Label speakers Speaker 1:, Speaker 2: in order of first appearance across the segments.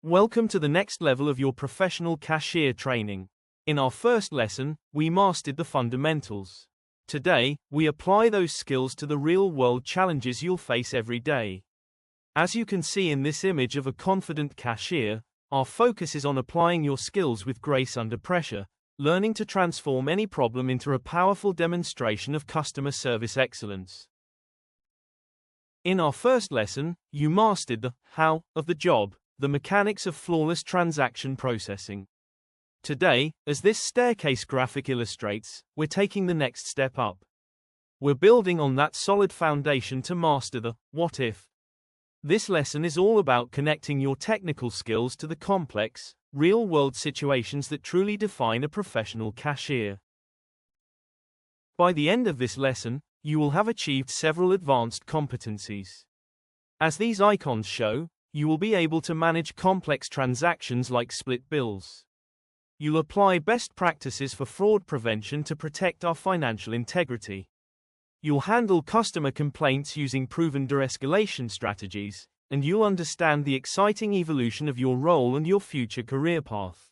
Speaker 1: Welcome to the next level of your professional cashier training. In our first lesson, we mastered the fundamentals. Today, we apply those skills to the real-world challenges you'll face every day. As you can see in this image of a confident cashier, our focus is on applying your skills with grace under pressure, learning to transform any problem into a powerful demonstration of customer service excellence. In our first lesson, you mastered the how of the job, the mechanics of flawless transaction processing. Today, as this staircase graphic illustrates, we're taking the next step up. We're building on that solid foundation to master the what if. This lesson is all about connecting your technical skills to the complex, real-world situations that truly define a professional cashier. By the end of this lesson, you will have achieved several advanced competencies. As these icons show, you will be able to manage complex transactions like split bills. You'll apply best practices for fraud prevention to protect our financial integrity. You'll handle customer complaints using proven de-escalation strategies, and you'll understand the exciting evolution of your role and your future career path.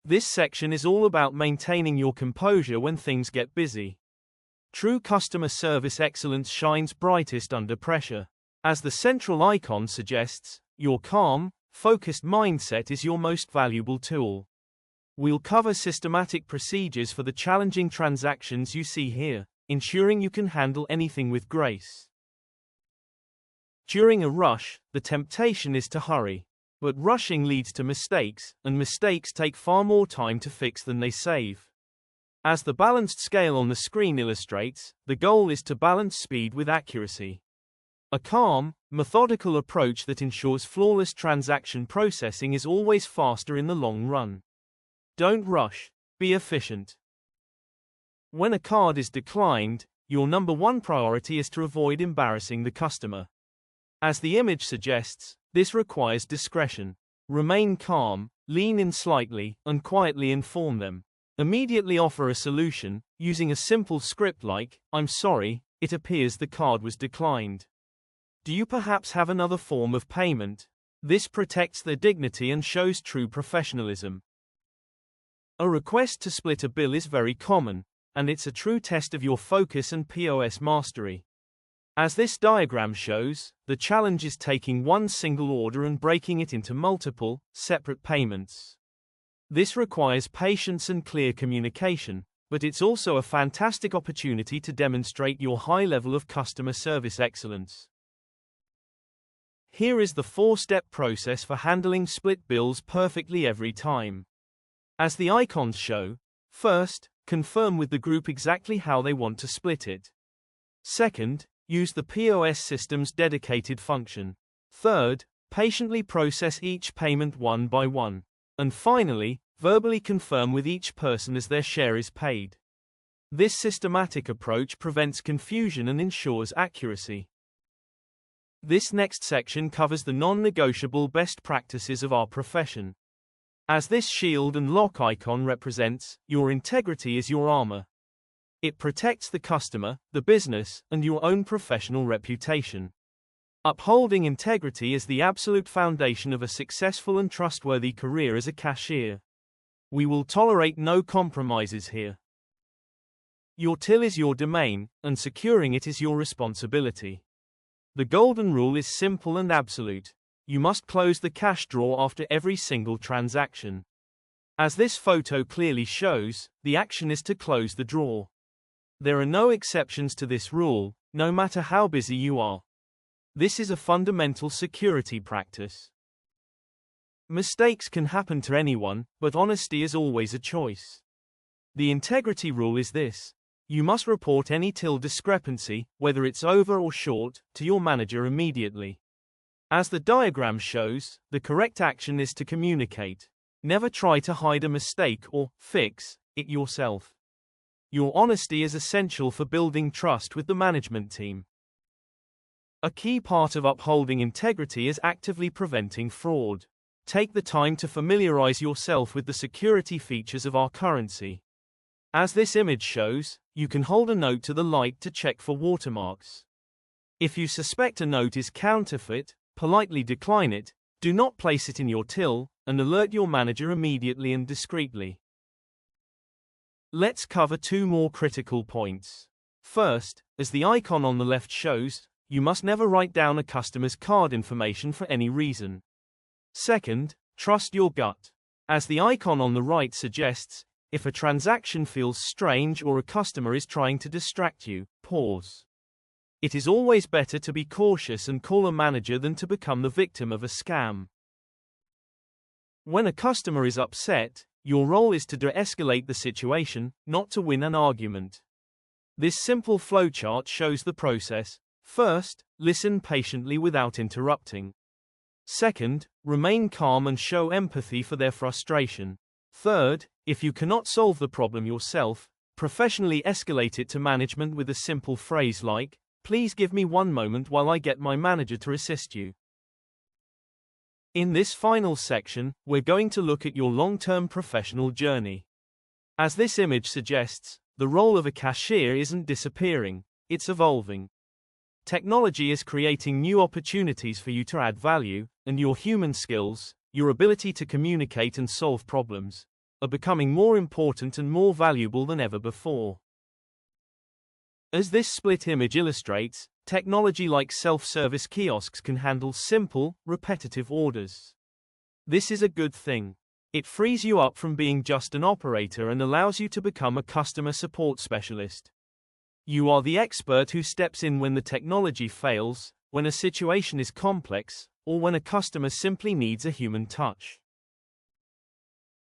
Speaker 1: This section is all about maintaining your composure when things get busy. True customer service excellence shines brightest under pressure. As the central icon suggests, your calm, focused mindset is your most valuable tool. We'll cover systematic procedures for the challenging transactions you see here, ensuring you can handle anything with grace. During a rush, the temptation is to hurry. But rushing leads to mistakes, and mistakes take far more time to fix than they save. As the balanced scale on the screen illustrates, the goal is to balance speed with accuracy. A calm, methodical approach that ensures flawless transaction processing is always faster in the long run. Don't rush, be efficient. When a card is declined, your number one priority is to avoid embarrassing the customer. As the image suggests, this requires discretion. Remain calm, lean in slightly, and quietly inform them. Immediately offer a solution, using a simple script like, "I'm sorry, it appears the card was declined. Do you perhaps have another form of payment?" This protects their dignity and shows true professionalism. A request to split a bill is very common, and it's a true test of your focus and POS mastery. As this diagram shows, the challenge is taking one single order and breaking it into multiple, separate payments. This requires patience and clear communication, but it's also a fantastic opportunity to demonstrate your high level of customer service excellence. Here is the 4-step process for handling split bills perfectly every time. As the icons show, first, confirm with the group exactly how they want to split it. Second, use the POS system's dedicated function. Third, patiently process each payment one by one. And finally, verbally confirm with each person as their share is paid. This systematic approach prevents confusion and ensures accuracy. This next section covers the non-negotiable best practices of our profession. As this shield and lock icon represents, your integrity is your armor. It protects the customer, the business, and your own professional reputation. Upholding integrity is the absolute foundation of a successful and trustworthy career as a cashier. We will tolerate no compromises here. Your till is your domain, and securing it is your responsibility. The golden rule is simple and absolute. You must close the cash drawer after every single transaction. As this photo clearly shows, the action is to close the drawer. There are no exceptions to this rule, no matter how busy you are. This is a fundamental security practice. Mistakes can happen to anyone, but honesty is always a choice. The integrity rule is this: you must report any till discrepancy, whether it's over or short, to your manager immediately. As the diagram shows, the correct action is to communicate. Never try to hide a mistake or fix it yourself. Your honesty is essential for building trust with the management team. A key part of upholding integrity is actively preventing fraud. Take the time to familiarize yourself with the security features of our currency. As this image shows, you can hold a note to the light to check for watermarks. If you suspect a note is counterfeit, politely decline it, Do not place it in your till, and alert your manager immediately and discreetly. Let's cover two more critical points. First, as the icon on the left shows, you must never write down a customer's card information for any reason. Second, trust your gut. As the icon on the right suggests, if a transaction feels strange or a customer is trying to distract you, pause. It is always better to be cautious and call a manager than to become the victim of a scam. When a customer is upset, your role is to de-escalate the situation, not to win an argument. This simple flowchart shows the process. First, listen patiently without interrupting. Second, remain calm and show empathy for their frustration. Third, if you cannot solve the problem yourself, professionally escalate it to management with a simple phrase like, "Please give me one moment while I get my manager to assist you." In this final section, we're going to look at your long-term professional journey. As this image suggests, the role of a cashier isn't disappearing, it's evolving. Technology is creating new opportunities for you to add value, and your human skills, your ability to communicate and solve problems, are becoming more important and more valuable than ever before. As this split image illustrates, technology like self-service kiosks can handle simple, repetitive orders. This is a good thing. It frees you up from being just an operator and allows you to become a customer support specialist. You are the expert who steps in when the technology fails, when a situation is complex, or when a customer simply needs a human touch.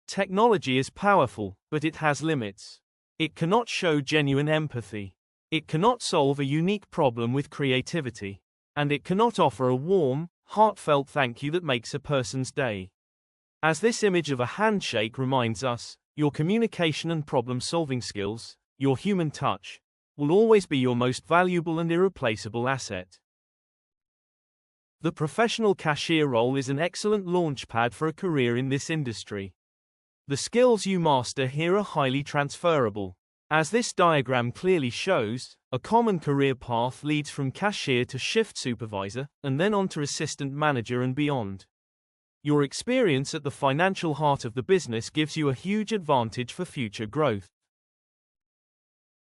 Speaker 1: Technology is powerful, but it has limits. It cannot show genuine empathy. It cannot solve a unique problem with creativity. And it cannot offer a warm, heartfelt thank you that makes a person's day. As this image of a handshake reminds us, your communication and problem-solving skills, your human touch, will always be your most valuable and irreplaceable asset. The professional cashier role is an excellent launchpad for a career in this industry. The skills you master here are highly transferable. As this diagram clearly shows, a common career path leads from cashier to shift supervisor, and then on to assistant manager and beyond. Your experience at the financial heart of the business gives you a huge advantage for future growth.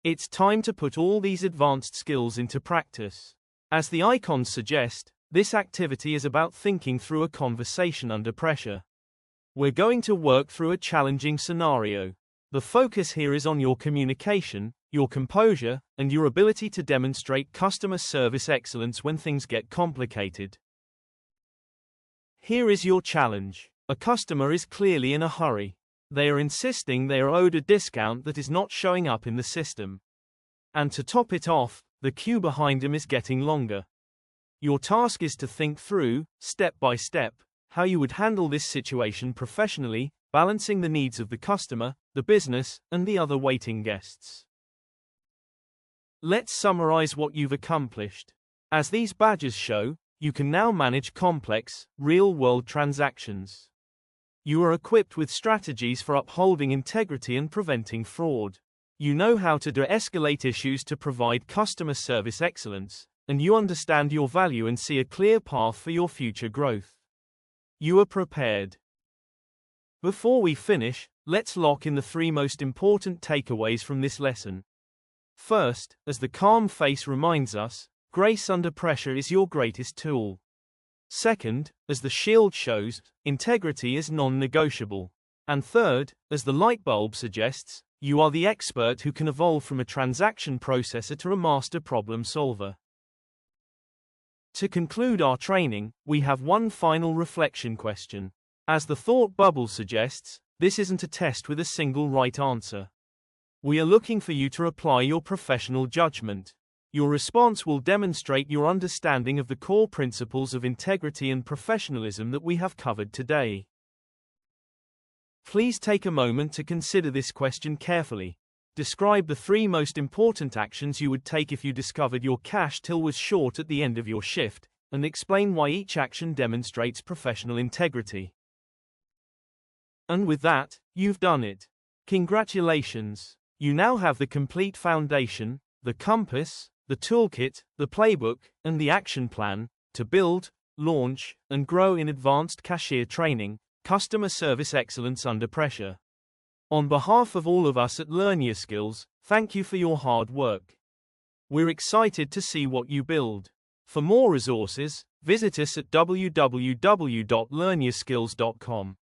Speaker 1: It's time to put all these advanced skills into practice. As the icons suggest, this activity is about thinking through a conversation under pressure. We're going to work through a challenging scenario. The focus here is on your communication, your composure, and your ability to demonstrate customer service excellence when things get complicated. Here is your challenge. A customer is clearly in a hurry. They are insisting they are owed a discount that is not showing up in the system. And to top it off, the queue behind him is getting longer. Your task is to think through, step by step, how you would handle this situation professionally, balancing the needs of the customer, the business, and the other waiting guests. Let's summarize what you've accomplished. As these badges show, you can now manage complex, real-world transactions. You are equipped with strategies for upholding integrity and preventing fraud. You know how to de-escalate issues to provide customer service excellence, and you understand your value and see a clear path for your future growth. You are prepared. Before we finish, let's lock in the 3 most important takeaways from this lesson. First, as the calm face reminds us, grace under pressure is your greatest tool. Second, as the shield shows, integrity is non-negotiable. And third, as the light bulb suggests, you are the expert who can evolve from a transaction processor to a master problem solver. To conclude our training, we have one final reflection question. As the thought bubble suggests, this isn't a test with a single right answer. We are looking for you to apply your professional judgment. Your response will demonstrate your understanding of the core principles of integrity and professionalism that we have covered today. Please take a moment to consider this question carefully. Describe the 3 most important actions you would take if you discovered your cash till was short at the end of your shift, and explain why each action demonstrates professional integrity. And with that, you've done it. Congratulations! You now have the complete foundation, the compass, the toolkit, the playbook, and the action plan to build, launch, and grow in advanced cashier training, customer service excellence under pressure. On behalf of all of us at LearnYa Skills, thank you for your hard work. We're excited to see what you build. For more resources, visit us at www.learnyaskills.com.